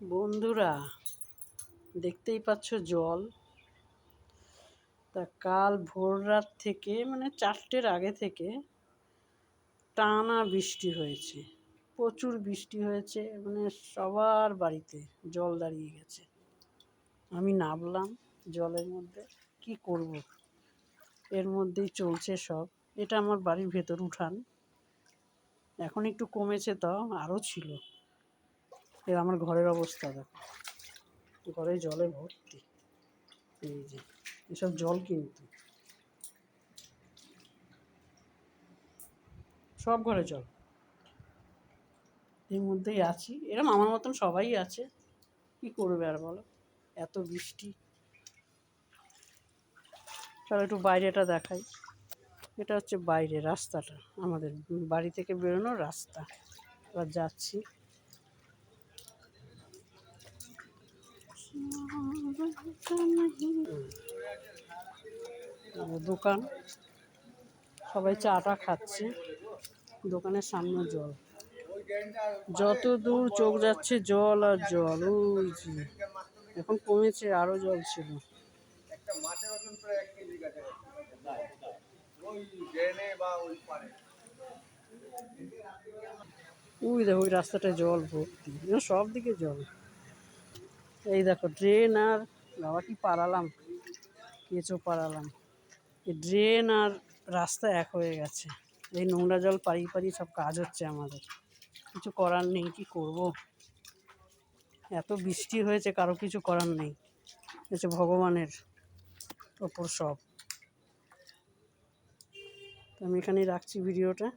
বন্ধুরা, দেখতেই পাচ্ছ জল। তা কাল ভোর রাত থেকে মানে 4টের আগে থেকে টানা বৃষ্টি হয়েছে, প্রচুর বৃষ্টি হয়েছে। মানে সবার বাড়িতে জল দাঁড়িয়ে গেছে। আমি নামলাম জলের মধ্যে, কি করব, এর মধ্যেই চলছে সব। এটা আমার বাড়ির ভেতর উঠান, এখন একটু কমেছে, তাও আরও ছিল। এর আমার ঘরের অবস্থা দেখো, ঘরে জলে ভর্তি। এই যে এসব জল, কিন্তু সব ঘরে জল। এর মধ্যেই আছি, এরকম আমার মতন সবাই আছে, কি করবে আর বলো, এত বৃষ্টি। চলো একটু বাইরেটা দেখাই। এটা হচ্ছে বাইরে রাস্তাটা, আমাদের বাড়ি থেকে বেরোনোর রাস্তা। এবার যাচ্ছি। দোকান, সবাই চাটা খাচ্ছে, দোকানের সামনে জল, যত দূর চোখ যাচ্ছে জল আর জল। ওই যে এখন কমেছে, আরো জল ছিল। ওই দেখো ওই রাস্তাটায় জল ভর্তি, সব দিকে জল। এই দেখো ড্রেন, আর বাবা কি পারালাম, কেঁচো পারালাম। এই ড্রেন আর রাস্তা এক হয়ে গেছে। এই নোংরা জল পাড়িয়ে পাড়িয়ে সব কাজ হচ্ছে আমাদের, কিছু করার নেই, কি করব। এত বৃষ্টি হয়েছে, কারো কিছু করার নেই, হচ্ছে ভগবানের ওপর সব। তো আমি এখানেই রাখছি ভিডিওটা।